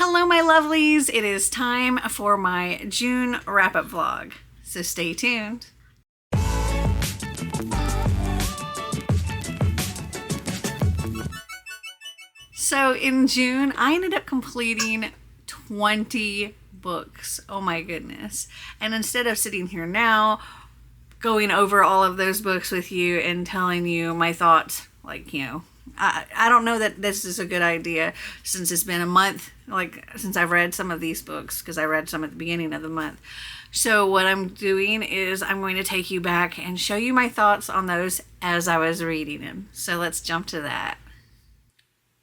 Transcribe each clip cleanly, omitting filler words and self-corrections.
Hello, my lovelies. It is time for my June wrap-up vlog, so stay tuned. So in June, I ended up completing 20 books. Oh my goodness. And instead of sitting here now, going over all of those books with you and telling you my thoughts, I don't know that this is a good idea since it's been a month, since I've read some of these books, because I read some at the beginning of the month. So what I'm doing is I'm going to take you back and show you my thoughts on those as I was reading them. So let's jump to that.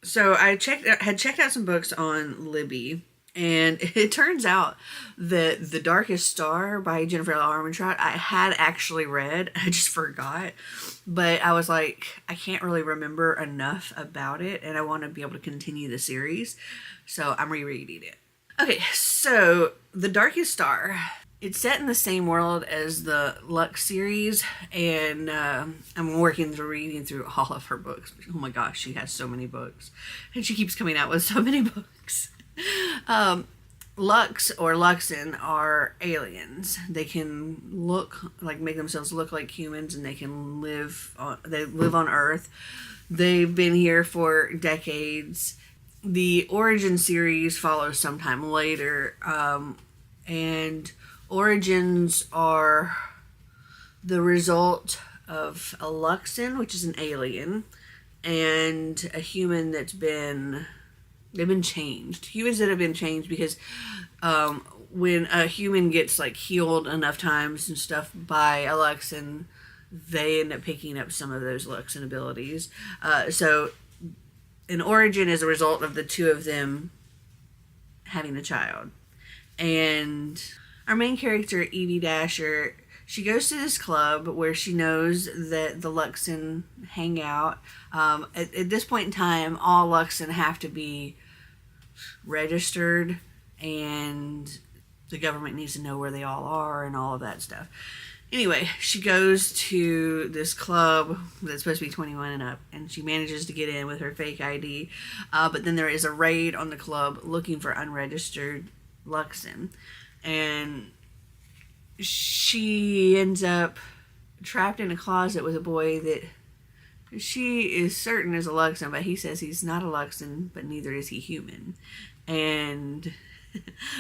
So I had checked out some books on Libby, and it turns out that The Darkest Star by Jennifer L. Armentrout I had actually read. I just forgot. But I was like, I can't really remember enough about it, and I want to be able to continue the series. So I'm rereading it. Okay, so The Darkest Star. It's set in the same world as the Lux series, and I'm working through reading through all of her books. Oh my gosh, she has so many books. And she keeps coming out with so many books. Lux or Luxan are aliens. They can make themselves look like humans, and they can live on Earth. They've been here for decades. The Origin series follows sometime later, and Origins are the result of a Luxan, which is an alien, and a human they've been changed. Humans that have been changed because when a human gets healed enough times and stuff by a Luxan, they end up picking up some of those Luxan abilities. So an Origin is a result of the two of them having a child. And our main character, Evie Dasher, she goes to this club where she knows that the Luxan hang out. At this point in time, all Luxan have to be registered, and the government needs to know where they all are and all of that stuff. Anyway, she goes to this club that's supposed to be 21 and up, and she manages to get in with her fake ID. But then there is a raid on the club looking for unregistered Luxan. And she ends up trapped in a closet with a boy that she is certain is a Luxan, but he says he's not a Luxan, but neither is he human. And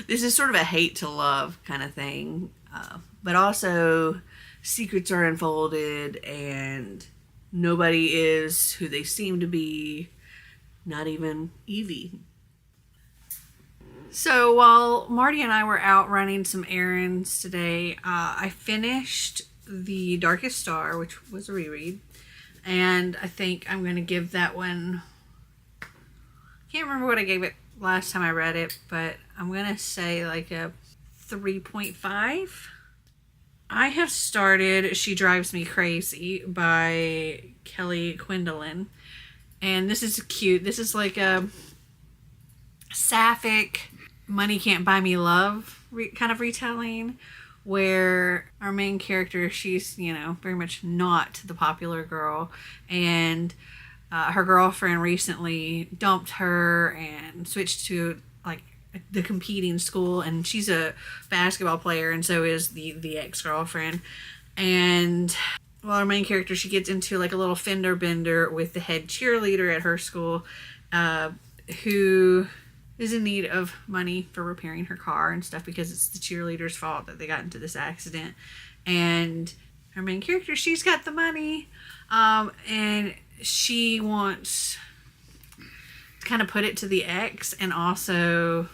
this is sort of a hate to love kind of thing. But also secrets are unfolded, and nobody is who they seem to be, not even Evie. So while Marty and I were out running some errands today, I finished The Darkest Star, which was a reread. And I think I'm going to give that one, I can't remember what I gave it last time I read it, but I'm going to say a 3.5. I have started She Drives Me Crazy by Kelly Quindlen. And this is cute. This is like a sapphic Money Can't Buy Me Love kind of retelling, where our main character, she's, very much not the popular girl, and her girlfriend recently dumped her and switched to the competing school, and she's a basketball player, and so is the ex-girlfriend. And well, our main character, she gets into a little fender bender with the head cheerleader at her school, who is in need of money for repairing her car and stuff, because it's the cheerleader's fault that they got into this accident. And our main character, she's got the money, and she wants to kind of put it to the ex, and also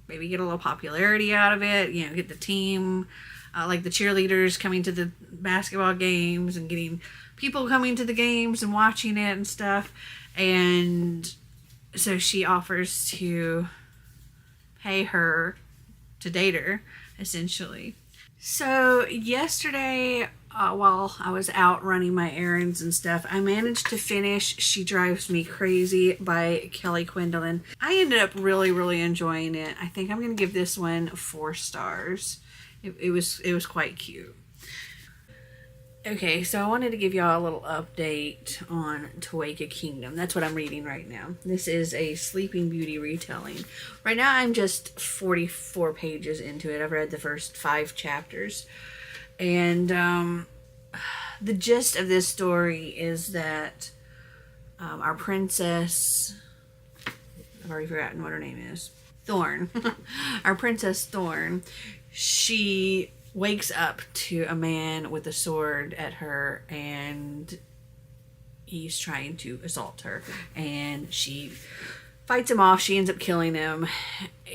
maybe get a little popularity out of it, get the team, the cheerleaders coming to the basketball games and getting people coming to the games and watching it and stuff. And so she offers to pay her to date her, essentially. So yesterday, while I was out running my errands and stuff, I managed to finish She Drives Me Crazy by Kelly Quindlen. I ended up really, really enjoying it. I think I'm going to give this one 4 stars. It was quite cute. Okay, so I wanted to give y'all a little update on Taweka Kingdom. That's what I'm reading right now. This is a Sleeping Beauty retelling. Right now I'm just 44 pages into it. I've read the first 5 chapters. And the gist of this story is that our princess, I've already forgotten what her name is, Thorn. Our Princess Thorn, she wakes up to a man with a sword at her, and he's trying to assault her, and she fights him off. She ends up killing him,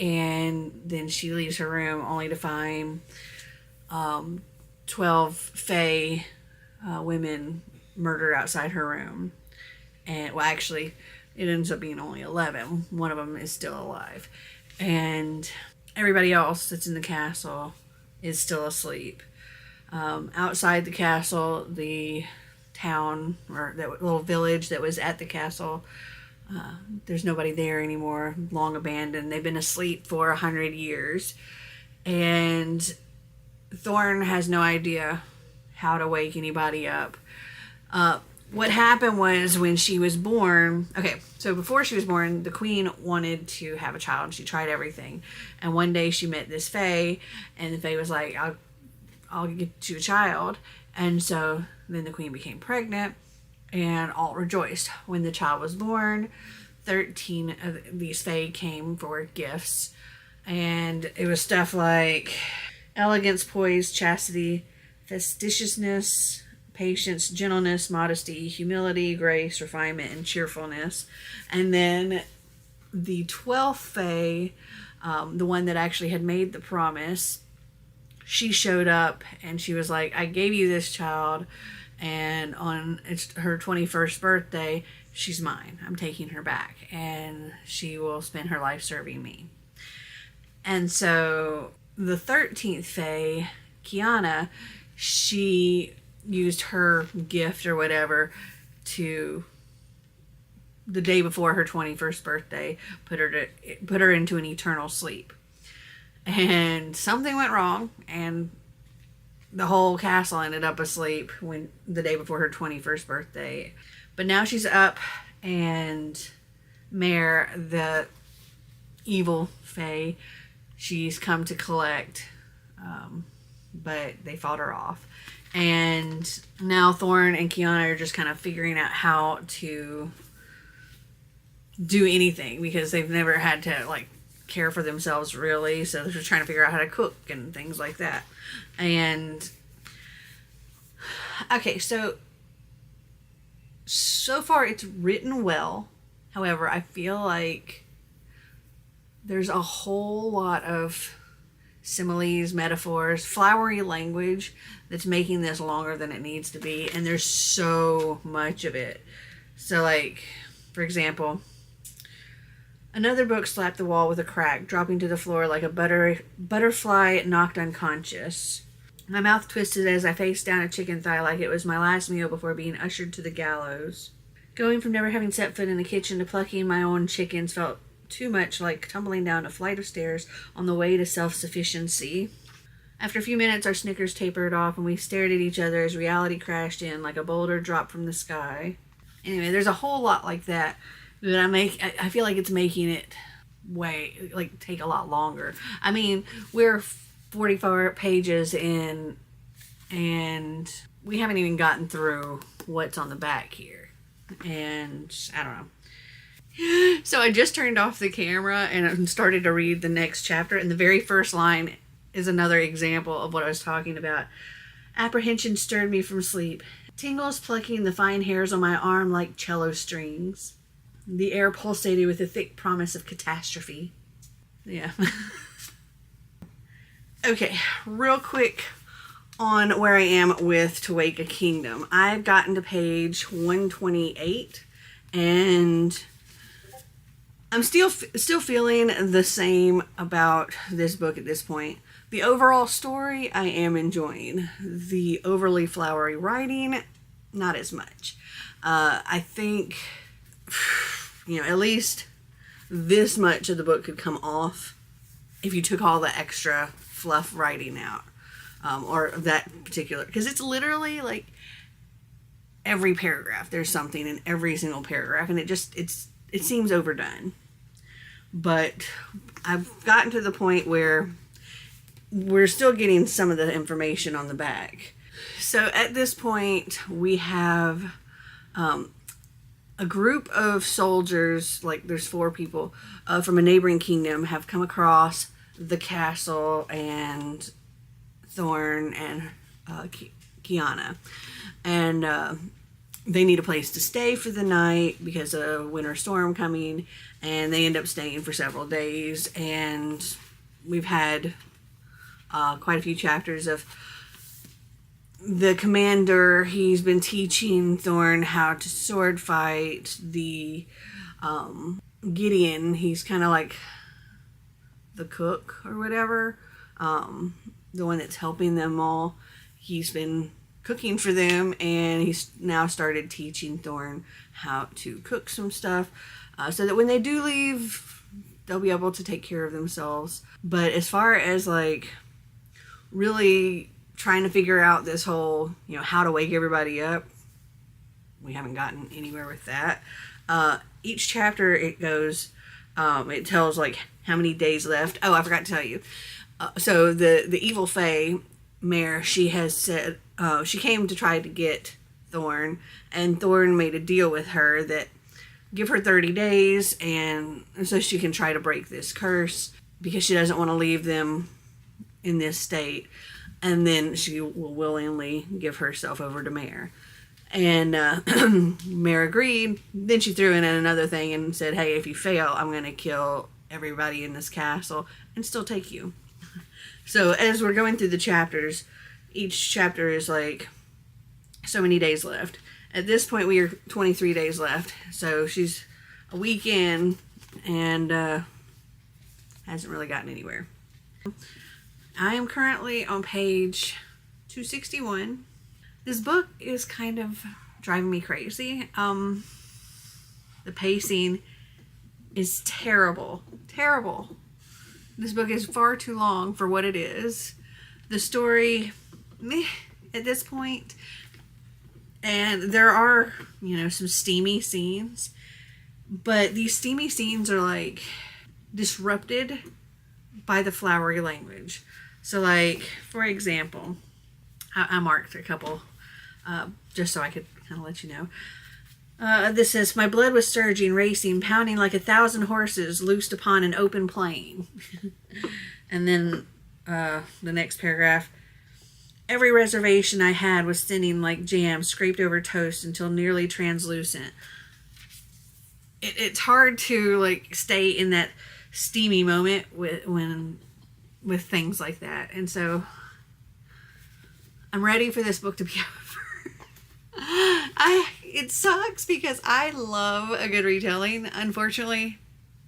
and then she leaves her room only to find 12 Fae women murdered outside her room. And well, actually it ends up being only 11. One of them is still alive, and everybody else that's in the castle is still asleep. Outside the castle, the town, or that little village that was at the castle, there's nobody there anymore, long abandoned. They've been asleep for 100 years. And Thorn has no idea how to wake anybody up. What happened was, when she was born, okay, so before she was born, the queen wanted to have a child, and she tried everything. And one day she met this Fae, and the Fae was like, I'll get you a child. And so then the queen became pregnant, and all rejoiced. When the child was born, 13 of these Fae came for gifts. And it was stuff like elegance, poise, chastity, fastidiousness, patience, gentleness, modesty, humility, grace, refinement, and cheerfulness. And then the 12th Fae, the one that actually had made the promise, she showed up, and she was like, I gave you this child, and on her 21st birthday, she's mine. I'm taking her back, and she will spend her life serving me. And so the 13th Fae, Kiana, she used her gift or whatever to, the day before her 21st birthday, put her into an eternal sleep. And something went wrong, and the whole castle ended up asleep when the day before her 21st birthday. But now she's up, and Mare, the evil Fae, she's come to collect, but they fought her off. And now Thorn and Kiana are just kind of figuring out how to do anything, because they've never had to like care for themselves really, so they're just trying to figure out how to cook and things like that. And okay, so far it's written well. However, I feel like there's a whole lot of similes, metaphors, flowery language that's making this longer than it needs to be, and there's so much of it. So like, for example, another book slapped the wall with a crack, dropping to the floor like a butterfly knocked unconscious. My mouth twisted as I faced down a chicken thigh like it was my last meal before being ushered to the gallows. Going from never having set foot in the kitchen to plucking my own chickens felt too much like tumbling down a flight of stairs on the way to self-sufficiency. After a few minutes, our snickers tapered off, and we stared at each other as reality crashed in like a boulder dropped from the sky. Anyway, there's a whole lot like that I feel like it's making it take a lot longer. I mean, we're 44 pages in, and we haven't even gotten through what's on the back here. And I don't know. So I just turned off the camera and started to read the next chapter, and the very first line is another example of what I was talking about. Apprehension stirred me from sleep. Tingles plucking the fine hairs on my arm like cello strings. The air pulsated with a thick promise of catastrophe. Yeah. Okay, real quick on where I am with Taweka Kingdom. I've gotten to page 128, and I'm still feeling the same about this book at this point. The overall story I am enjoying. The overly flowery writing, not as much. I think, at least this much of the book could come off if you took all the extra fluff writing out. or that particular, because it's literally like every paragraph there's something in every single paragraph, and it seems overdone. But I've gotten to the point where we're still getting some of the information on the back. So at this point, we have a group of soldiers, like there's 4 people from a neighboring kingdom, have come across the castle and Thorn and Kiana. And they need a place to stay for the night because of a winter storm coming, and they end up staying for several days. And we've had quite a few chapters of the commander. He's been teaching Thorn how to sword fight. The Gideon, he's kind of like the cook or whatever, the one that's helping them all. He's been cooking for them, and he's now started teaching Thorn how to cook some stuff, so that when they do leave, they'll be able to take care of themselves. But as far as like really trying to figure out this whole, how to wake everybody up, we haven't gotten anywhere with that. Each chapter it goes, it tells like how many days left. Oh, I forgot to tell you. So the evil fae Mare, she has said, she came to try to get Thorn, and Thorn made a deal with her that give her 30 days, and so she can try to break this curse, because she doesn't want to leave them in this state, and then she will willingly give herself over to Mare. And Mare agreed. Then she threw in another thing and said, hey, if you fail, I'm going to kill everybody in this castle and still take you. So as we're going through the chapters, each chapter is like so many days left. At this point, we are 23 days left. So she's a week in and hasn't really gotten anywhere. I am currently on page 261. This book is kind of driving me crazy. The pacing is terrible. Terrible. This book is far too long for what it is. The story, meh, at this point. And there are, some steamy scenes. But these steamy scenes are like disrupted by the flowery language. So like, for example, I marked a couple just so I could kind of let you know. This says, my blood was surging, racing, pounding like 1,000 horses loosed upon an open plain. And then the next paragraph, every reservation I had was thinning like jam scraped over toast until nearly translucent. It's hard to like stay in that steamy moment with things like that. And so I'm ready for this book to be over. It sucks because I love a good retelling. Unfortunately,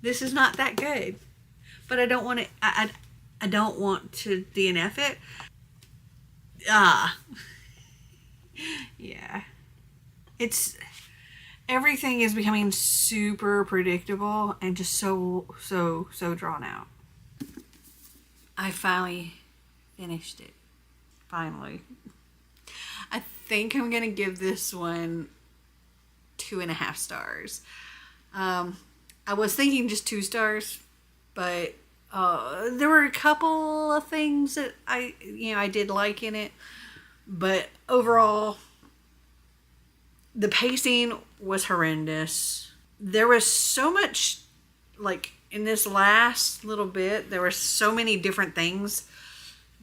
this is not that good. But I don't want to. I don't want to DNF it. Yeah. Everything is becoming super predictable and just so drawn out. I finally finished it. Finally. I think I'm going to give this one 2.5 stars. I was thinking just 2 stars, but there were a couple of things that I did like in it, but overall, the pacing was horrendous. There was so much, like, in this last little bit, there were so many different things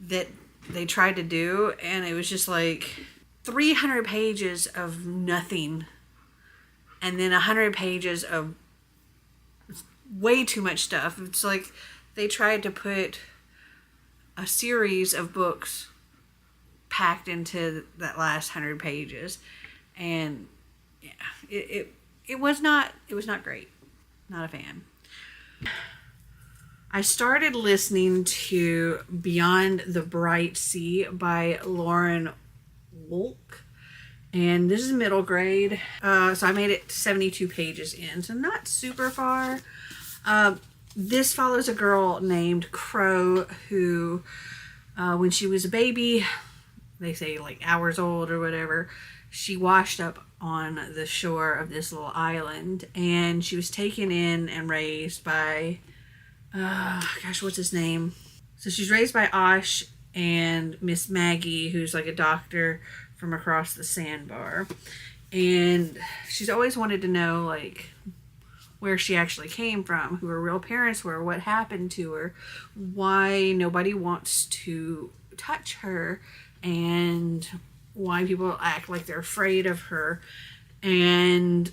that they tried to do, and it was just like 300 pages of nothing, and then 100 pages of way too much stuff. It's like they tried to put a series of books packed into that last 100 pages, and yeah, it was not great. Not a fan. I started listening to Beyond the Bright Sea by Lauren Wolk, and this is middle grade, so I made it 72 pages in, so not super far. This follows a girl named Crow who when she was a baby, they say like hours old or whatever, she washed up on the shore of this little island, and she was taken in and raised by, gosh, what's his name? So she's raised by Osh and Miss Maggie, who's like a doctor from across the sandbar. And she's always wanted to know, like, where she actually came from, who her real parents were, what happened to her, why nobody wants to touch her, and why people act like they're afraid of her. And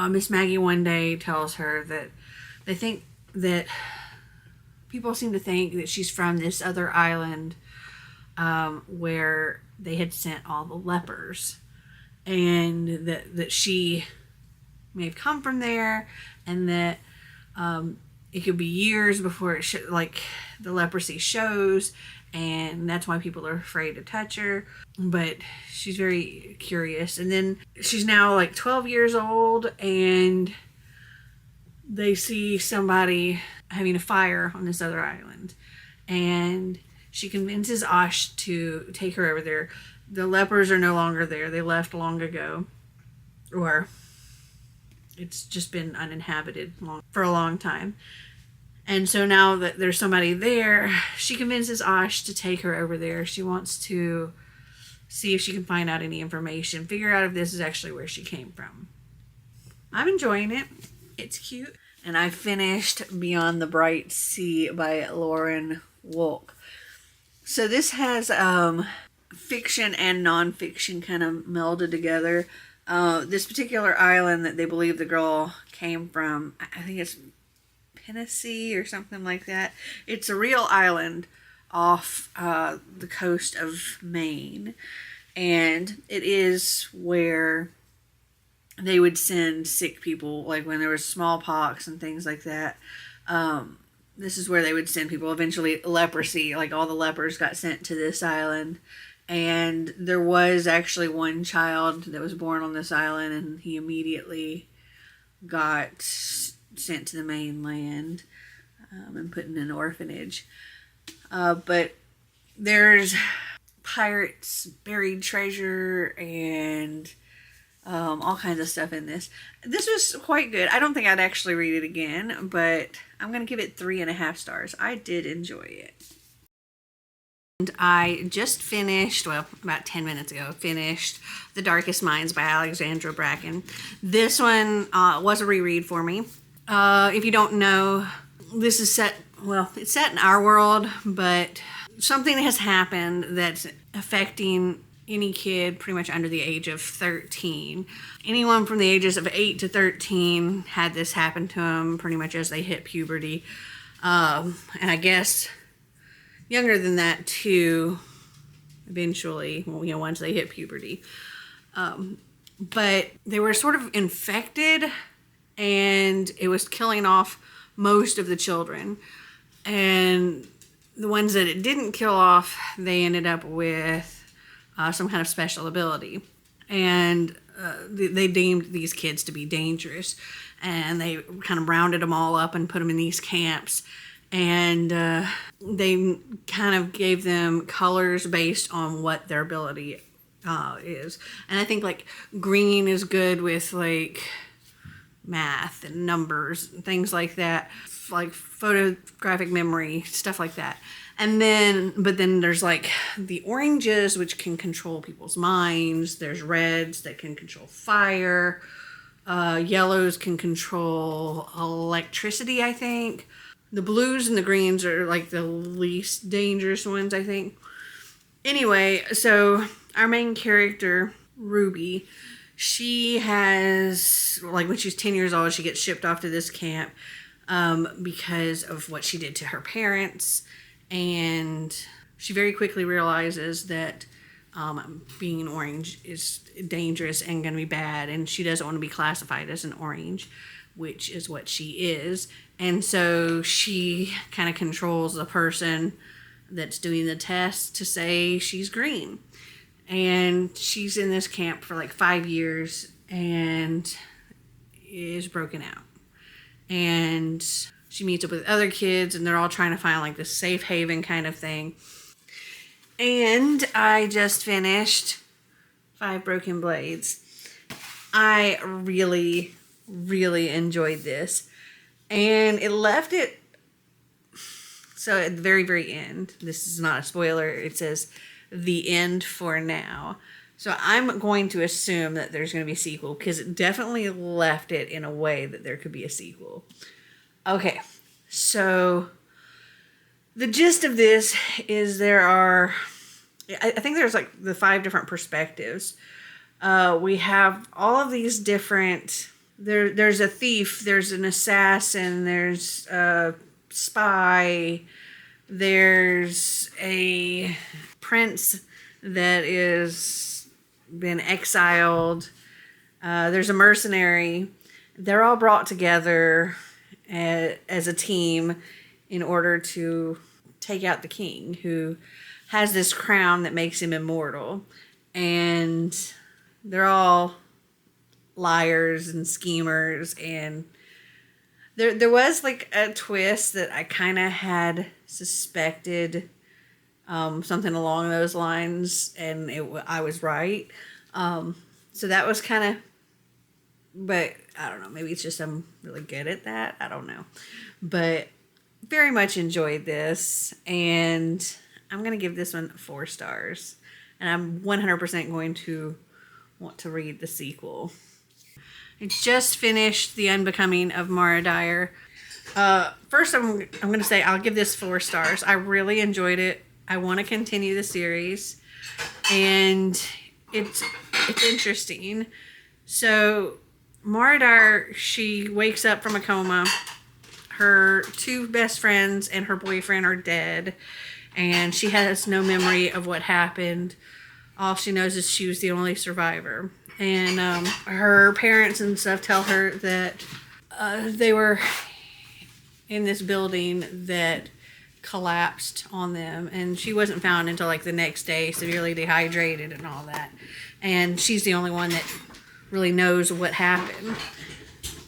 Miss Maggie one day tells her that they think that people seem to think that she's from this other island where they had sent all the lepers, and that she may have come from there, and that it could be years before like the leprosy shows, and that's why people are afraid to touch her. But she's very curious. And then she's now like 12 years old, and they see somebody having a fire on this other island, and she convinces Osh to take her over there. The lepers are no longer there. They left long ago, or it's just been uninhabited for a long time. And so now that there's somebody there, she convinces Osh to take her over there. She wants to see if she can find out any information, figure out if this is actually where she came from. I'm enjoying it. It's cute. And I finished Beyond the Bright Sea by Lauren Wolk. So this has fiction and nonfiction kind of melded together. This particular island that they believe the girl came from, I think it's Tennessee or something like that. It's a real island off the coast of Maine, and it is where they would send sick people, like when there was smallpox and things like that. This is where they would send people. Eventually leprosy, like all the lepers got sent to this island, and there was actually one child that was born on this island, and he immediately got sent to the mainland and put in an orphanage. But there's pirates, buried treasure, and all kinds of stuff in this. This was quite good. I don't think I'd actually read it again, but I'm going to give it 3.5 stars. I did enjoy it. And I just finished, well, about 10 minutes ago, finished The Darkest Minds by Alexandra Bracken. This one was a reread for me. If you don't know, this is set, well, it's set in our world, but something has happened that's affecting any kid pretty much under the age of 13. Anyone from the ages of 8 to 13 had this happen to them pretty much as they hit puberty. And I guess younger than that too, eventually, well, you know, once they hit puberty. But they were sort of infected, and it was killing off most of the children. And the ones that it didn't kill off, they ended up with some kind of special ability. And they deemed these kids to be dangerous. And they kind of rounded them all up and put them in these camps. And they kind of gave them colors based on what their ability is. And I think like green is good with like math and numbers and things like that, like photographic memory, stuff like that. And then, but then there's like the oranges, which can control people's minds. There's reds that can control fire. Yellows can control electricity, I think. The blues and the greens are like the least dangerous ones, I think. Anyway, so our main character, Ruby, she has, like when she's 10 years old, she gets shipped off to this camp because of what she did to her parents. And she very quickly realizes that being an orange is dangerous and going to be bad. And she doesn't want to be classified as an orange, which is what she is. And so she kind of controls the person that's doing the test to say she's green. And she's in this camp for like 5 years and is broken out. And she meets up with other kids, and they're all trying to find like this safe haven kind of thing. And I just finished Five Broken Blades. I really, really enjoyed this. And it left it, so at the very, very end, this is not a spoiler, it says the end for now. So I'm going to assume that there's going to be a sequel because it definitely left it in a way that there could be a sequel. Okay, so the gist of this is I think there's like the 5 different perspectives. We have all of these different, there's a thief, there's an assassin, there's a spy, there's a prince that is been exiled, there's a mercenary. They're all brought together as a team in order to take out the king, who has this crown that makes him immortal. And they're all liars and schemers, and there was like a twist that I kind of had suspected, something along those lines, and I was right. So that was kind of, but I don't know, maybe it's just I'm really good at that. I don't know. But very much enjoyed this, and I'm going to give this one 4 stars. And I'm 100% going to want to read the sequel. I just finished The Unbecoming of Mara Dyer. First, I'm going to say I'll give this 4 stars. I really enjoyed it. I want to continue the series, and it's interesting. So Mara Dyer, she wakes up from a coma. Her 2 best friends and her boyfriend are dead, and she has no memory of what happened. All she knows is she was the only survivor. And her parents and stuff tell her that they were in this building that collapsed on them, and she wasn't found until like the next day, severely dehydrated and all that. And she's the only one that really knows what happened.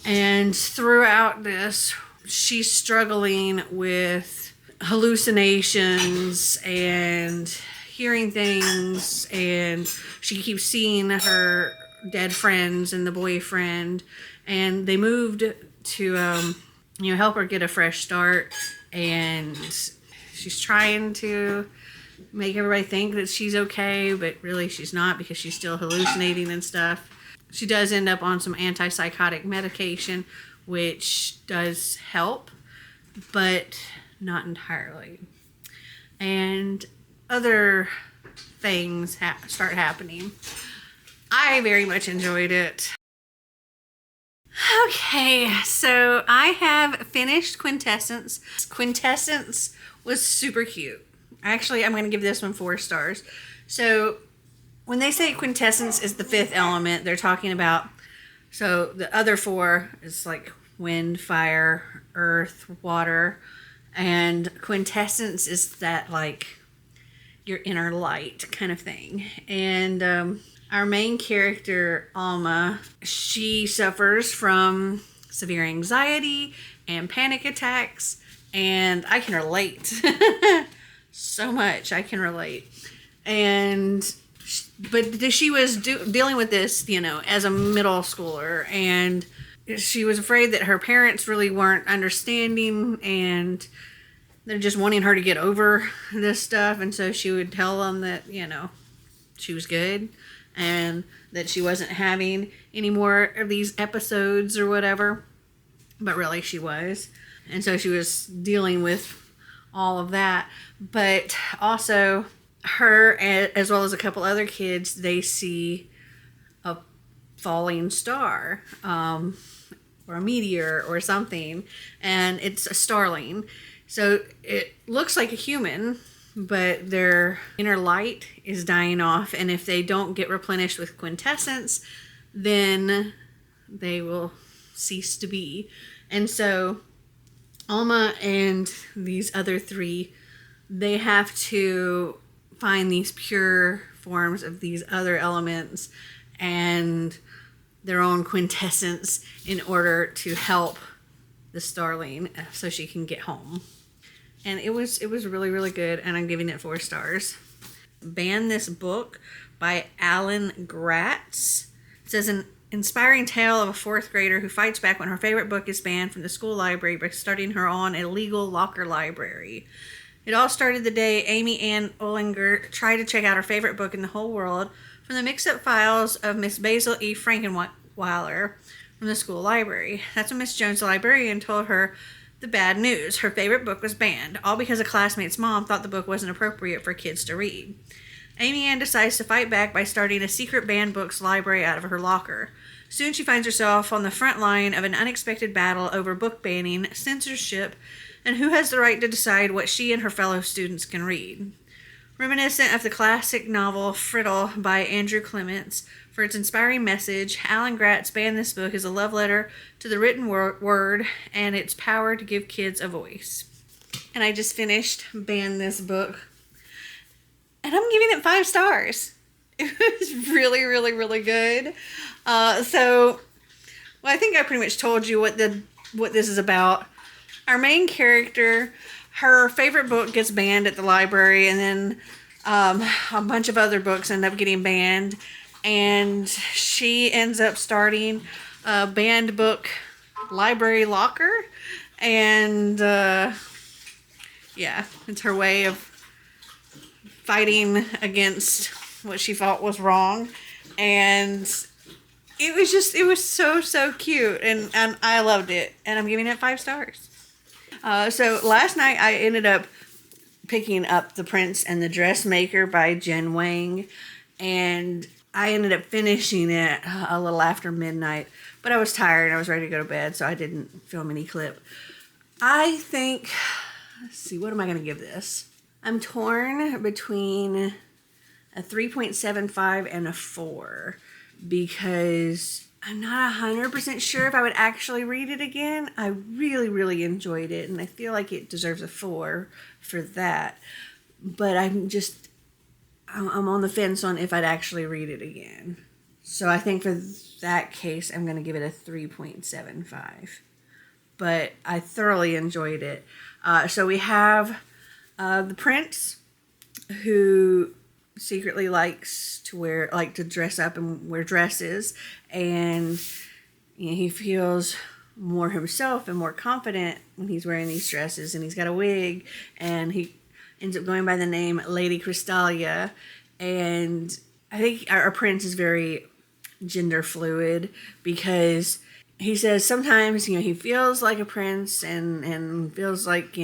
And throughout this, she's struggling with hallucinations and hearing things, and she keeps seeing her dead friends and the boyfriend, and they moved to help her get a fresh start. And she's trying to make everybody think that she's okay, but really she's not, because she's still hallucinating and stuff. She does end up on some antipsychotic medication, which does help, but not entirely. And other things start happening. I very much enjoyed it. Okay, so I have finished Quintessence. Quintessence was super cute. Actually, I'm going to give this one 4 stars. So when they say Quintessence is the 5th element, they're talking about, so the other 4 is like wind, fire, earth, water, and Quintessence is that like your inner light kind of thing. And our main character, Alma, she suffers from severe anxiety and panic attacks, and I can relate. So much I can relate. But she was dealing with this, as a middle schooler, and she was afraid that her parents really weren't understanding, and they're just wanting her to get over this stuff. And so she would tell them that, she was good, and that she wasn't having any more of these episodes or whatever, but really she was. And so she was dealing with all of that. But also her, as well as a couple other kids, they see a falling star, or a meteor or something, and it's a starling. So it looks like a human, but their inner light is dying off, and if they don't get replenished with quintessence, then they will cease to be. And so Alma and these other 3, they have to find these pure forms of these other elements and their own quintessence in order to help the starling so she can get home. And it was really, really good, and I'm giving it 4 stars. Ban This Book by Alan Gratz. It says an inspiring tale of a fourth grader who fights back when her favorite book is banned from the school library by starting her own illegal locker library. It all started the day Amy Ann Ollinger tried to check out her favorite book in the whole world from the mixed-up files of Miss Basil E. Frankenweiler from the school library. That's when Miss Jones, the librarian, told her the bad news. Her favorite book was banned, all because a classmate's mom thought the book wasn't appropriate for kids to read. Amy Ann decides to fight back by starting a secret banned books library out of her locker. Soon she finds herself on the front line of an unexpected battle over book banning, censorship, and who has the right to decide what she and her fellow students can read. Reminiscent of the classic novel Friddle by Andrew Clements, for its inspiring message, Alan Gratz Ban This Book is a love letter to the written word and its power to give kids a voice. And I just finished Ban This Book, and I'm giving it 5 stars. It was really, really, really good. Well, I think I pretty much told you what this is about. Our main character, her favorite book gets banned at the library, and then a bunch of other books end up getting banned, and she ends up starting a banned book library locker, and it's her way of fighting against what she thought was wrong, and it was so cute, and I loved it, and I'm giving it 5 stars. So last night I ended up picking up The Prince and the Dressmaker by Jen Wang, and I ended up finishing it a little after midnight, but I was tired and I was ready to go to bed, so I didn't film any clip. I think, let's see, what am I going to give this? I'm torn between a 3.75 and a 4, because I'm not 100% sure if I would actually read it again. I really, really enjoyed it, and I feel like it deserves a 4 for that. But I'm on the fence on if I'd actually read it again. So I think for that case, I'm going to give it a 3.75. But I thoroughly enjoyed it. So we have the Prince, who secretly likes to dress up and wear dresses, and he feels more himself and more confident when he's wearing these dresses, and he's got a wig, and he ends up going by the name Lady Crystalia. And I think our prince is very gender fluid, because he says sometimes he feels like a prince and feels like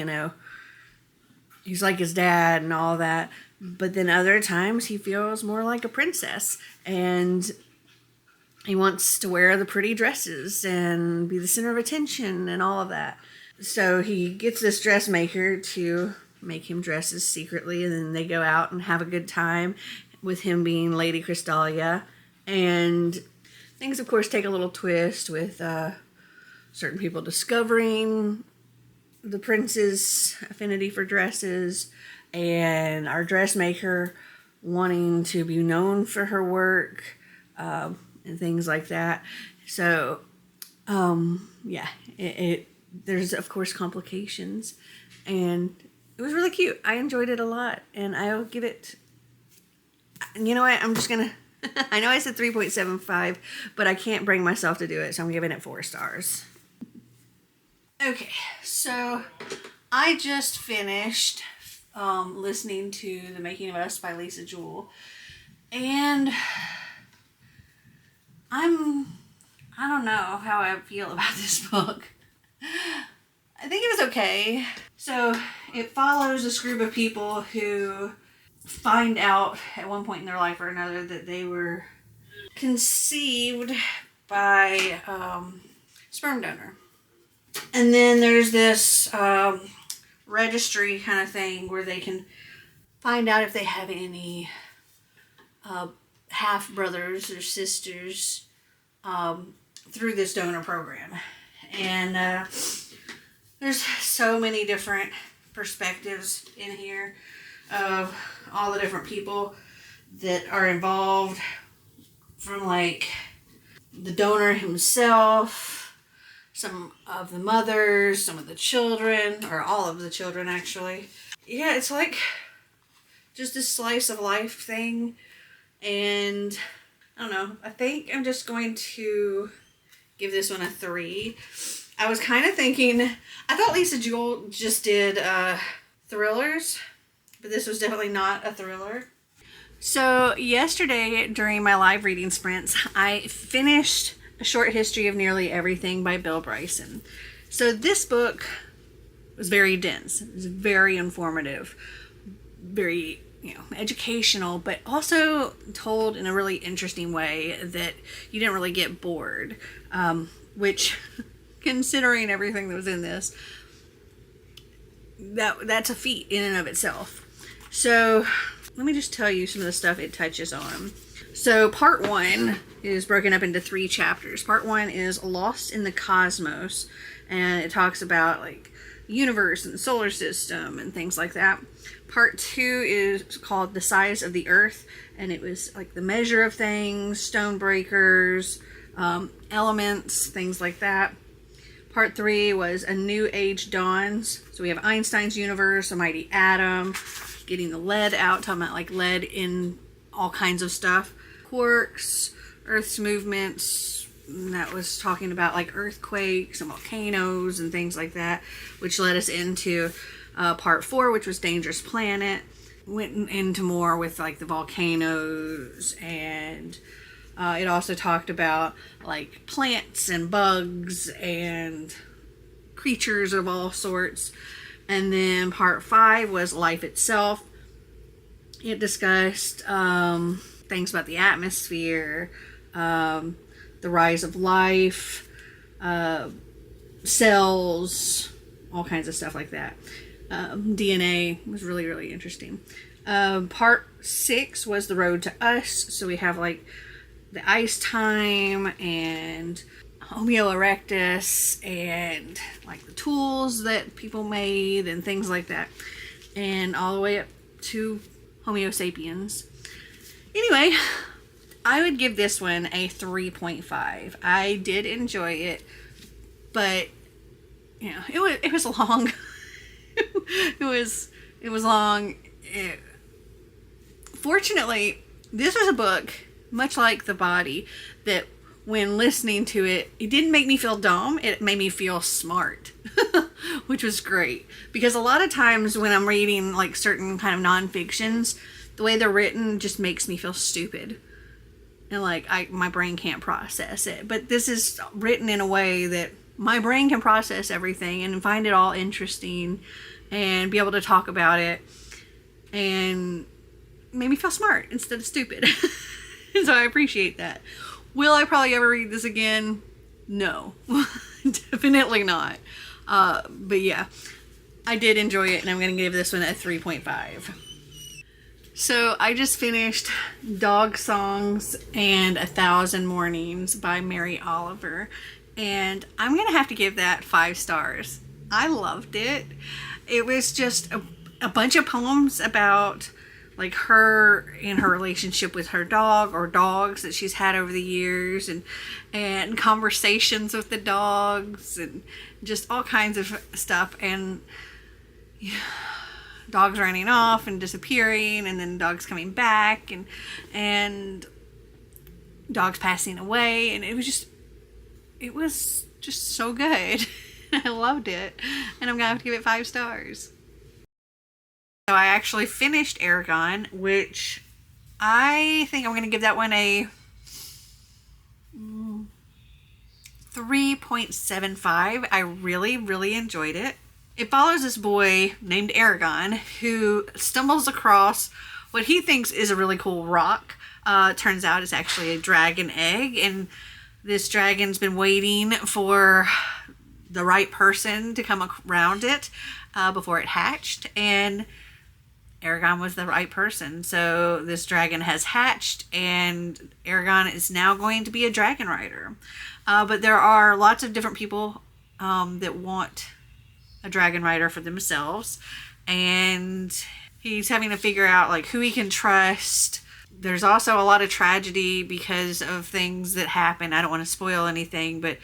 he's like his dad and all that. But then other times he feels more like a princess, and he wants to wear the pretty dresses and be the center of attention and all of that. So he gets this dressmaker to make him dresses secretly, and then they go out and have a good time with him being Lady Crystalia. And things, of course, take a little twist with certain people discovering the prince's affinity for dresses, and our dressmaker wanting to be known for her work, and things like that. So, there's, of course, complications, and it was really cute. I enjoyed it a lot, and I'll give it, you know what, I'm just going to, I know I said 3.75, but I can't bring myself to do it, so I'm giving it 4 stars. Okay, so I just finished listening to The Making of Us by Lisa Jewell, and I don't know how I feel about this book. I think it was okay. So it follows this group of people who find out at one point in their life or another that they were conceived by sperm donor. And then there's this registry kind of thing where they can find out if they have any half brothers or sisters through this donor program. And there's so many different perspectives in here of all the different people that are involved, from like the donor himself, some of the mothers, some of the children, or all of the children actually. Yeah, it's like just a slice of life thing. And I don't know, I think I'm just going to give this one a 3. I was kind of thinking, I thought Lisa Jewell just did thrillers, but this was definitely not a thriller. So yesterday during my live reading sprints, I finished A Short History of Nearly Everything by Bill Bryson. So this book was very dense. It was very informative, very, educational, but also told in a really interesting way that you didn't really get bored, which, considering everything that was in this, that's a feat in and of itself. So let me just tell you some of the stuff it touches on. So part 1 is broken up into 3 chapters. Part 1 is Lost in the Cosmos, and it talks about like the universe and the solar system and things like that. Part 2 is called The Size of the Earth, and it was like the measure of things, stone breakers, elements, things like that. Part 3 was A New Age Dawns. So we have Einstein's universe, a mighty atom, getting the lead out, talking about like lead in all kinds of stuff. Quarks, Earth's movements, and that was talking about like earthquakes and volcanoes and things like that, which led us into part 4, which was Dangerous Planet. Went into more with like the volcanoes, and it also talked about like plants and bugs and creatures of all sorts. And then part 5 was Life Itself. It discussed things about the atmosphere, the rise of life, cells, all kinds of stuff like that. DNA was really, really interesting. Part 6 was The Road to Us. So we have like the ice time and Homo erectus and like the tools that people made and things like that, and all the way up to Homo sapiens. Anyway, I would give this one a 3.5. I did enjoy it, but it was long. it was long. Fortunately, this was a book, much like The Body, that when listening to it, it didn't make me feel dumb. It made me feel smart, which was great. Because a lot of times when I'm reading like certain kind of non-fictions, the way they're written just makes me feel stupid. And like my brain can't process it. But this is written in a way that my brain can process everything and find it all interesting and be able to talk about it, and made me feel smart instead of stupid. So I appreciate that. Will I probably ever read this again? No. Definitely not. But yeah, I did enjoy it, and I'm going to give this one a 3.5. So I just finished Dog Songs and 1,000 Mornings by Mary Oliver, and I'm going to have to give that 5 stars. I loved it. It was just a bunch of poems about like her and her relationship with her dog or dogs that she's had over the years, and conversations with the dogs and just all kinds of stuff, and dogs running off and disappearing, and then dogs coming back, and dogs passing away, and it was just so good. I loved it, and I'm gonna have to give it 5 stars. So I actually finished Eragon, which I think I'm going to give that one a 3.75. I really, really enjoyed it. It follows this boy named Eragon who stumbles across what he thinks is a really cool rock. Turns out it's actually a dragon egg, and this dragon's been waiting for the right person to come around it before it hatched, and Eragon was the right person. So this dragon has hatched, and Eragon is now going to be a dragon rider. But there are lots of different people that want a dragon rider for themselves, and he's having to figure out like who he can trust. There's also a lot of tragedy because of things that happen. I don't want to spoil anything, but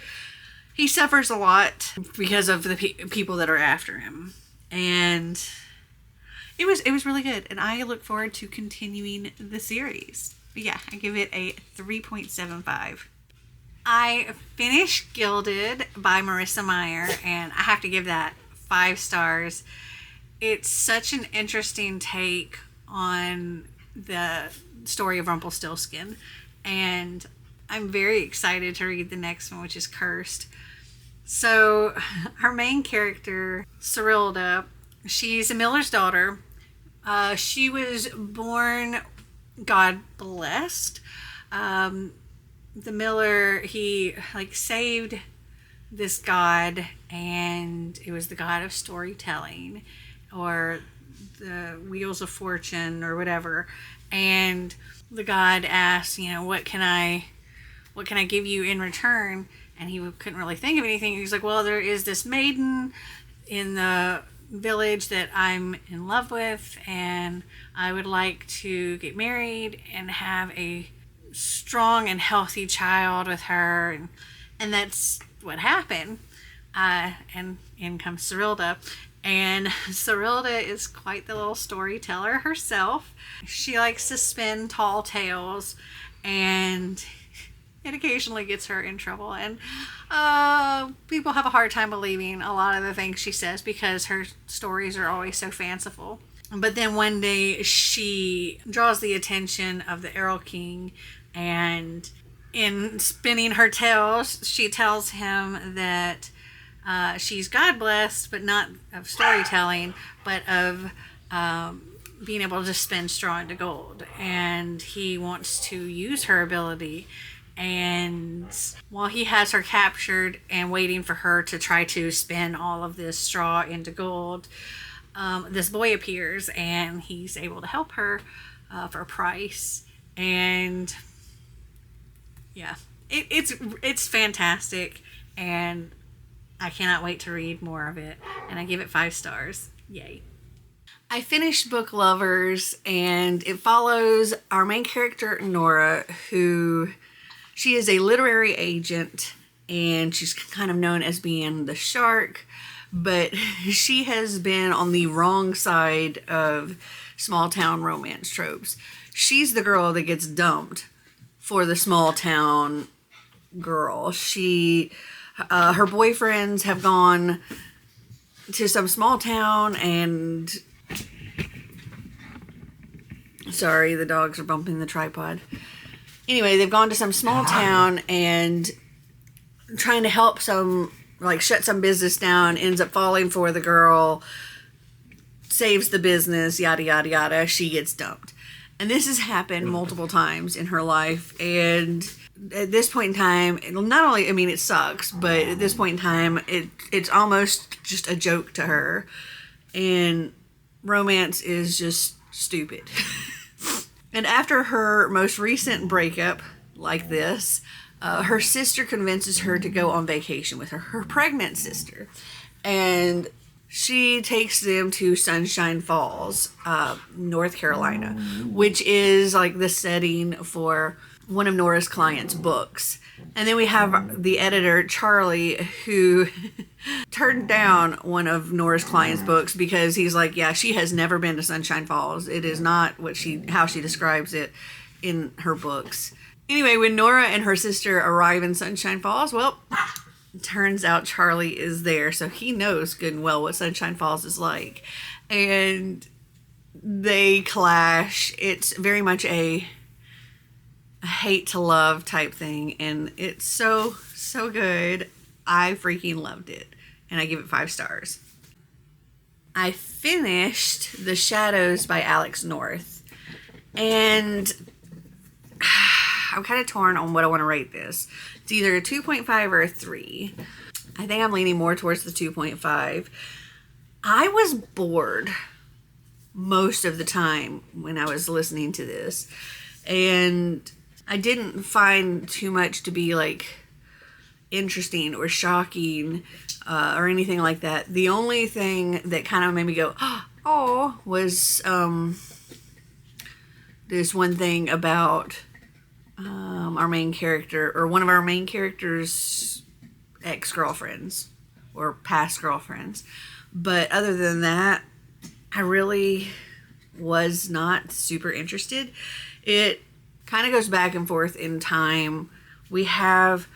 he suffers a lot because of the people that are after him. And It was really good, and I look forward to continuing the series. But yeah, I give it a 3.75. I finished Gilded by Marissa Meyer, and I have to give that 5 stars. It's such an interesting take on the story of Rumpelstiltskin, and I'm very excited to read the next one, which is Cursed. So, our main character, Cerilda, she's a miller's daughter. She was born God blessed. The miller, he saved this god, and it was the god of storytelling, or the wheels of fortune, or whatever. And the god asked, what can I give you in return? And he couldn't really think of anything. He was like, well, there is this maiden in the village that I'm in love with, and I would like to get married and have a strong and healthy child with her. And that's what happened. And in comes Cerilda. And Cerilda is quite the little storyteller herself. She likes to spin tall tales, and it occasionally gets her in trouble. And people have a hard time believing a lot of the things she says because her stories are always so fanciful. But then one day she draws the attention of the Errol King, and in spinning her tales, she tells him that she's God blessed, but not of storytelling, but of being able to spin straw into gold. And he wants to use her ability. And while he has her captured and waiting for her to try to spin all of this straw into gold, this boy appears, and he's able to help her for a price. And yeah, it's fantastic, and I cannot wait to read more of it. And I give it 5 stars. Yay. I finished Book Lovers, and it follows our main character, Nora, who she is a literary agent, and she's kind of known as being the shark, but she has been on the wrong side of small town romance tropes. She's the girl that gets dumped for the small town girl. Her boyfriends have gone to some small town, and sorry, the dogs are bumping the tripod. Anyway, they've gone to some small town and trying to help shut some business down, ends up falling for the girl, saves the business, yada, yada, yada. She gets dumped. And this has happened multiple times in her life. And at this point in time, not only, it sucks, but at this point in time, it's almost just a joke to her. And romance is just stupid. And after her most recent breakup like this, her sister convinces her to go on vacation with her pregnant sister. And she takes them to Sunshine Falls, North Carolina, which is the setting for one of Nora's clients' books. And then we have the editor, Charlie, who turned down one of Nora's clients' books because he's like, yeah, she has never been to Sunshine Falls. It is not how she describes it in her books. Anyway, when Nora and her sister arrive in Sunshine Falls, well, turns out Charlie is there, so he knows good and well what Sunshine Falls is like. And they clash. It's very much a hate to love type thing, and it's so good. I freaking loved it, and I give it 5 stars. I finished The Shadows by Alex North, and I'm kind of torn on what I want to rate this. It's either a 2.5 or a 3. I think I'm leaning more towards the 2.5. I was bored most of the time when I was listening to this, and I didn't find too much to be interesting or shocking or anything like that. The only thing that kind of made me go, oh, was this one thing about our main character, or one of our main character's ex-girlfriends or past girlfriends. But other than that, I really was not super interested. It kind of goes back and forth in time. We have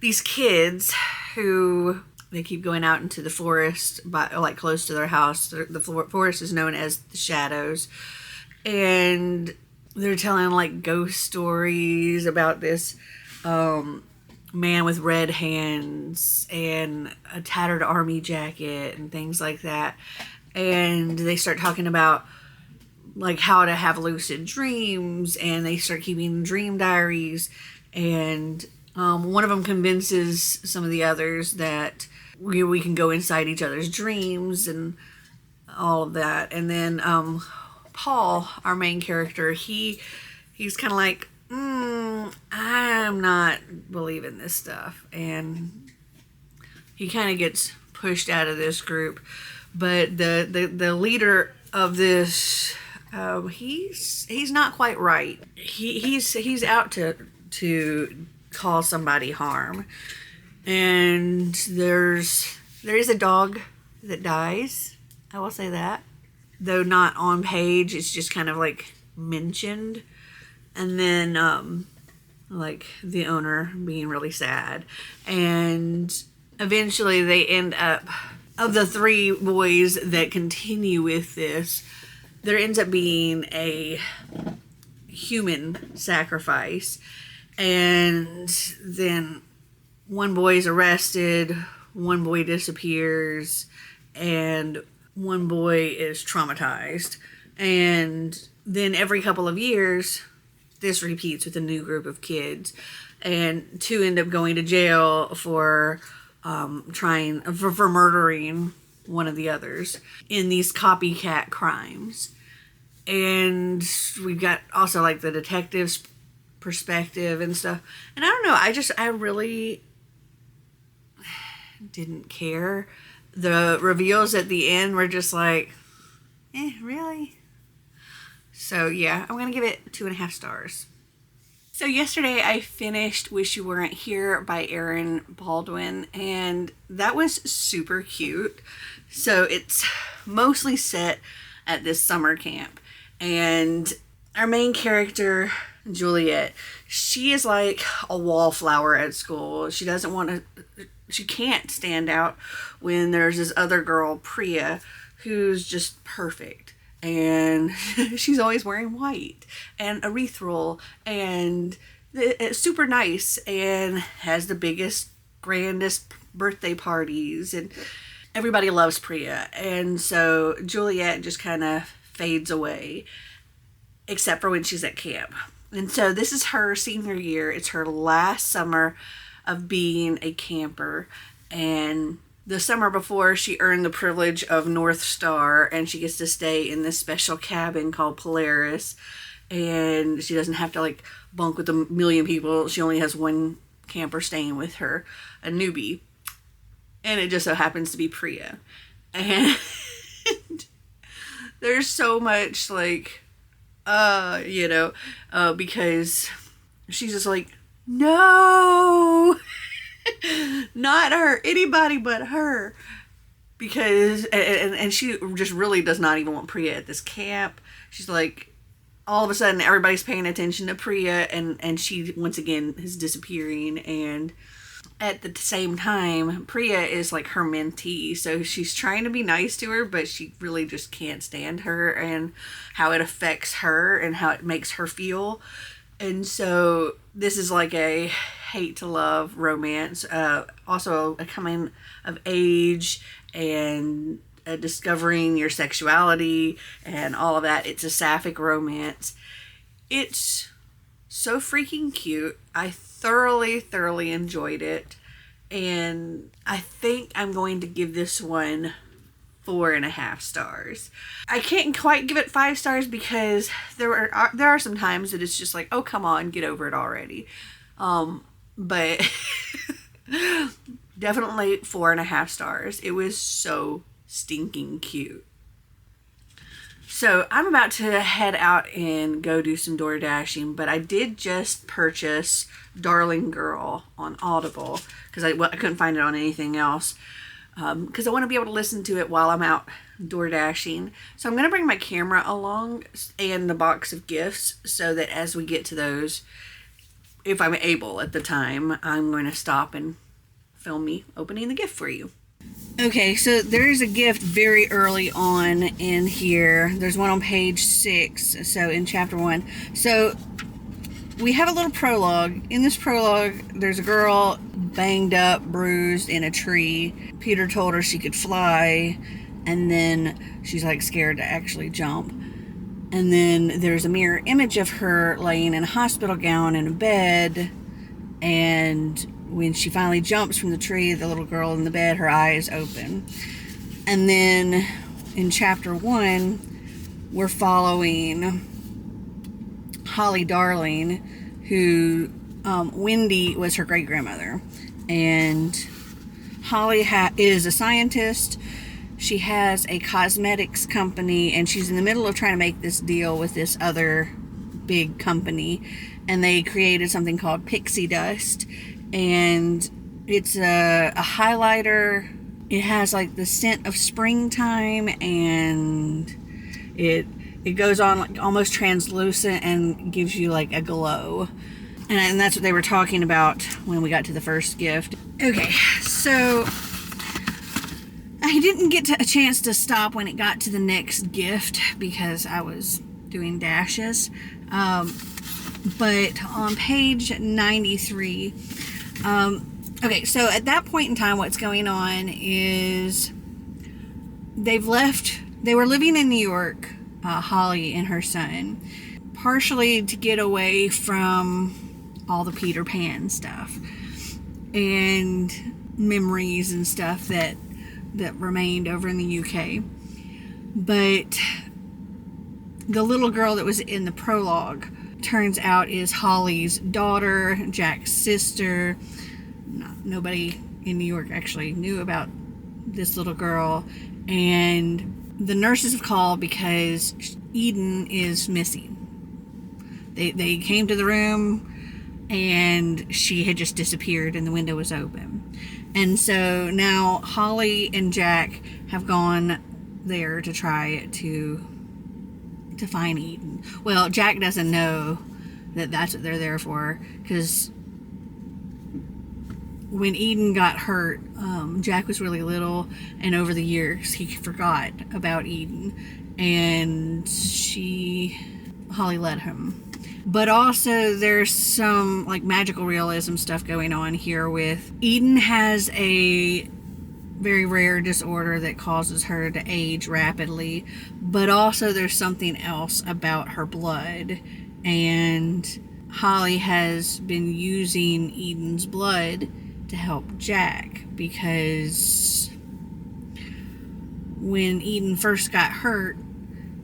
these kids who they keep going out into the forest, like close to their house. The forest is known as the Shadows, and they're telling like ghost stories about this man with red hands and a tattered army jacket and things like that. And they start talking about like how to have lucid dreams, and they start keeping dream diaries. And one of them convinces some of the others that we can go inside each other's dreams and all of that. And then Paul, our main character, he's kind of like, I'm not believing this stuff, and he kind of gets pushed out of this group. But the leader of this, he's not quite right. He's out to cause somebody harm, and there is a dog that dies. I will say that, though not on page. It's just kind of like mentioned. And then, like, the owner being really sad. And eventually they end up, of the 3 boys that continue with this, there ends up being a human sacrifice. And then one boy is arrested, one boy disappears, and one boy is traumatized. And then every couple of years, this repeats with a new group of kids, and 2 end up going to jail for for murdering one of the others in these copycat crimes. And we've got also like the detective's perspective and stuff. And I don't know, I really didn't care. The reveals at the end were just like, really? So yeah, I'm going to give it 2.5 stars. So yesterday I finished Wish You Weren't Here by Aaron Baldwin, and that was super cute. So it's mostly set at this summer camp, and our main character, Juliet, she is like a wallflower at school. She can't stand out when there's this other girl, Priya, who's just perfect. And she's always wearing white and erythral and super nice and has the biggest, grandest birthday parties. And everybody loves Priya. And so Juliet just kind of fades away, except for when she's at camp. And so this is her senior year. It's her last summer of being a camper. And the summer before, she earned the privilege of North Star, and she gets to stay in this special cabin called Polaris. And she doesn't have to like bunk with 1,000,000 people. She only has one camper staying with her, a newbie. And it just so happens to be Priya. And there's so much like, because she's just like, no, not her, anybody but her. Because, and she just really does not even want Priya at this camp. She's like, all of a sudden everybody's paying attention to Priya, and she once again is disappearing. And at the same time, Priya is like her mentee, so she's trying to be nice to her, but she really just can't stand her and how it affects her and how it makes her feel. And so this is like a hate to love romance, also a coming of age and discovering your sexuality and all of that. It's a sapphic romance. It's so freaking cute. I thoroughly enjoyed it, and I think I'm going to give this one 4.5 stars. I can't quite give it 5 stars because there are some times that it's just like, oh come on, get over it already. But definitely 4.5 stars. It was so stinking cute. So I'm about to head out and go do some door dashing, but I did just purchase Darling Girl on Audible because I couldn't find it on anything else. because I want to be able to listen to it while I'm out door dashing. So I'm going to bring my camera along and the box of gifts so that as we get to those, if I'm able at the time, I'm going to stop and film me opening the gift for you. Okay, so there's a gift very early on in here. There's one on page 6, so in chapter 1. So we have a little prologue. In this prologue, there's a girl banged up, bruised in a tree. Peter told her she could fly, and then she's like scared to actually jump. And then there's a mirror image of her laying in a hospital gown in a bed, and when she finally jumps from the tree, the little girl in the bed, her eyes open. And then in chapter 1, we're following Holly Darling, who Wendy was her great-grandmother. And Holly is a scientist. She has a cosmetics company, and she's in the middle of trying to make this deal with this other big company. And they created something called pixie dust. And it's a highlighter. It has like the scent of springtime, and it goes on like almost translucent and gives you like a glow. And that's what they were talking about when we got to the first gift. Okay, so I didn't get a chance to stop when it got to the next gift because I was doing dashes. But on page 93, okay, so at that point in time, what's going on is they were living in New York, Holly and her son, partially to get away from all the Peter Pan stuff and memories and stuff that remained over in the UK. But the little girl that was in the prologue turns out is Holly's daughter, Jack's sister. Nobody in New York actually knew about this little girl, and the nurses have called because Eden is missing. They came to the room and she had just disappeared and the window was open. And so now Holly and Jack have gone there to try to find Eden. Well, Jack doesn't know that that's what they're there for, because when Eden got hurt, Jack was really little, and over the years he forgot about Eden, and Holly let him. But also there's some like magical realism stuff going on here with Eden has a very rare disorder that causes her to age rapidly, but also there's something else about her blood, and Holly has been using Eden's blood to help Jack, because when Eden first got hurt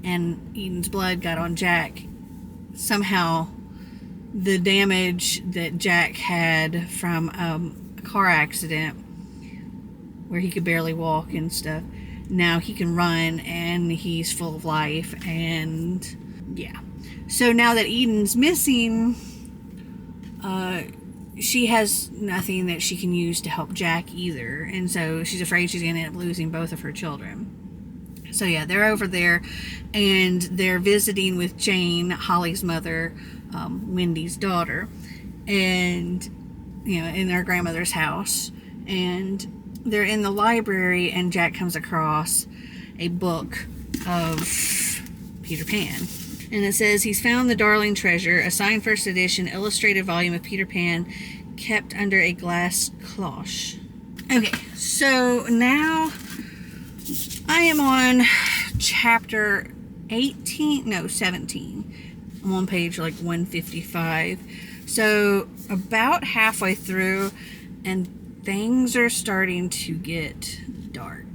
and Eden's blood got on Jack, somehow the damage that Jack had from a car accident where he could barely walk and stuff, now he can run and he's full of life. And yeah, so now that Eden's missing, she has nothing that she can use to help Jack either, and so she's afraid she's going to end up losing both of her children. So yeah, they're over there and they're visiting with Jane, Holly's mother, Wendy's daughter, and in their grandmother's house. And they're in the library, and Jack comes across a book of Peter Pan. And it says he's found the Darling Treasure, a signed first edition illustrated volume of Peter Pan kept under a glass cloche. Okay, so now I am on chapter 17. I'm on page like 155. So about halfway through, and things are starting to get dark.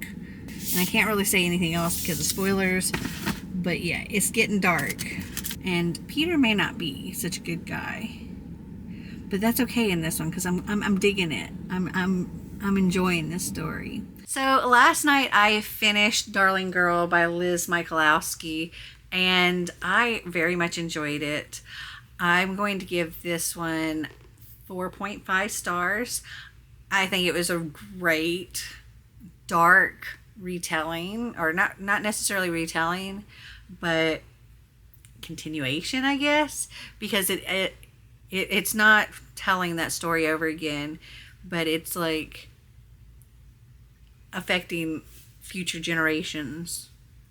And I can't really say anything else because of spoilers, but yeah, it's getting dark. And Peter may not be such a good guy, but that's okay in this one because I'm digging it. I'm enjoying this story. So last night I finished Darling Girl by Liz Michalowski, and I very much enjoyed it. I'm going to give this one 4.5 stars. I think it was a great dark retelling, or not necessarily retelling, but continuation, I guess, because it's not telling that story over again, but it's like affecting future generations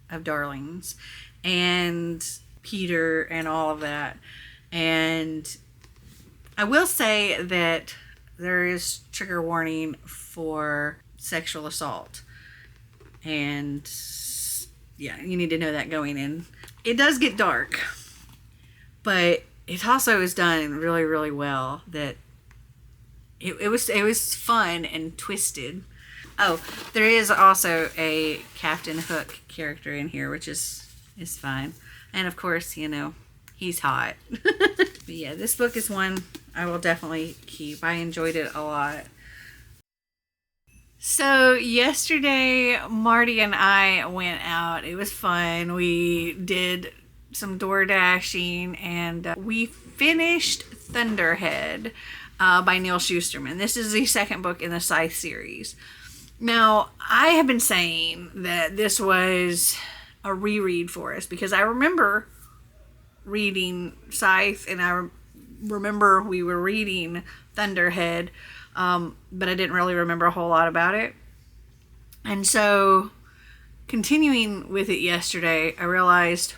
of Darlings and Peter and all of that. And I will say that there is trigger warning for sexual assault, and yeah, you need to know that going in. It does get dark, but it also is done really, really well. That it was fun and twisted. Oh, there is also a Captain Hook character in here, which is fine, and of course, you know, he's hot. But yeah, this book is one I will definitely keep. I enjoyed it a lot. So yesterday, Marty and I went out. It was fun. We did some door dashing, and we finished Thunderhead by Neal Shusterman. This is the second book in the Scythe series. Now, I have been saying that this was a reread for us because I remember reading Scythe, and I remember we were reading Thunderhead, but I didn't really remember a whole lot about it. And so, continuing with it yesterday, I realized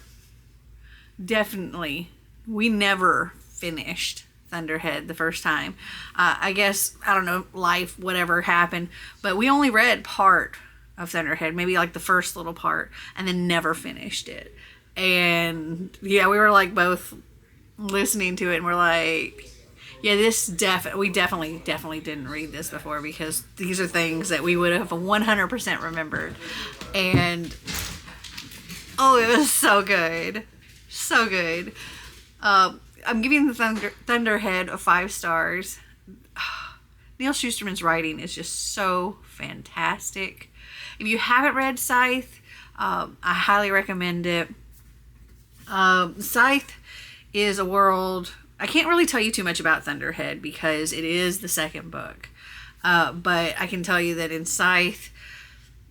definitely we never finished Thunderhead the first time. I guess, I don't know, life, whatever happened, but we only read part of Thunderhead, maybe like the first little part, and then never finished it. And yeah, we were like both listening to it, and we're like, yeah, we definitely didn't read this before, because these are things that we would have 100% remembered. And oh, it was so good. So good. I'm giving the Thunderhead a 5 stars. Neal Shusterman's writing is just so fantastic. If you haven't read Scythe, I highly recommend it. Scythe is a world... I can't really tell you too much about Thunderhead because it is the second book. But I can tell you that in Scythe,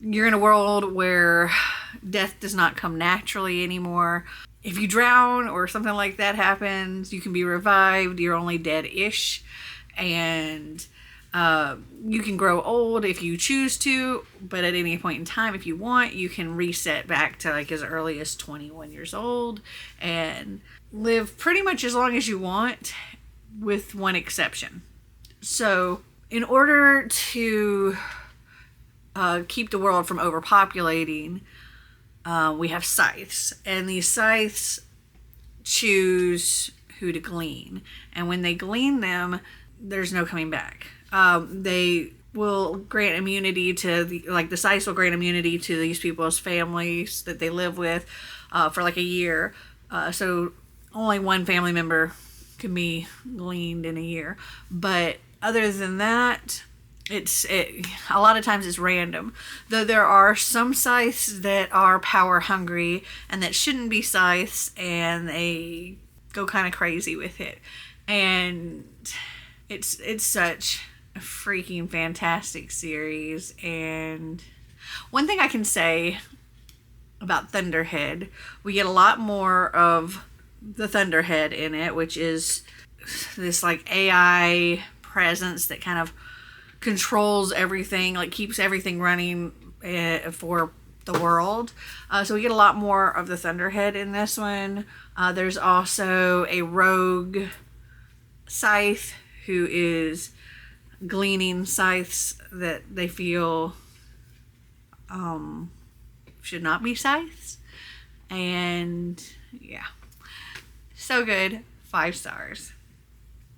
you're in a world where death does not come naturally anymore. If you drown or something like that happens, you can be revived. You're only dead-ish. And you can grow old if you choose to. But at any point in time, if you want, you can reset back to like as early as 21 years old. And live pretty much as long as you want, with one exception. So in order to keep the world from overpopulating, we have scythes, and these scythes choose who to glean, and when they glean them, there's no coming back. They will grant immunity to the scythes will grant immunity to these people's families that they live with for like a year. So only one family member can be gleaned in a year. But other than that, a lot of times it's random. Though there are some scythes that are power hungry and that shouldn't be scythes, and they go kind of crazy with it. And it's such a freaking fantastic series. And one thing I can say about Thunderhead, we get a lot more of the Thunderhead in it, which is this like AI presence that kind of controls everything, like keeps everything running for the world. So we get a lot more of the Thunderhead in this one. There's also a rogue scythe who is gleaning scythes that they feel should not be scythes. And yeah, so good. 5 stars.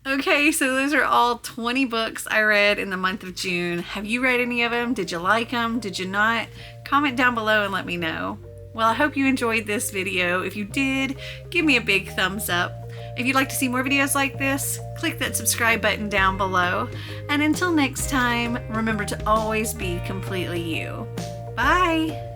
Okay, so those are all 20 books I read in the month of June. Have you read any of them? Did you like them? Did you not? Comment down below and let me know. Well, I hope you enjoyed this video. If you did, give me a big thumbs up. If you'd like to see more videos like this, click that subscribe button down below. And until next time, remember to always be completely you. Bye!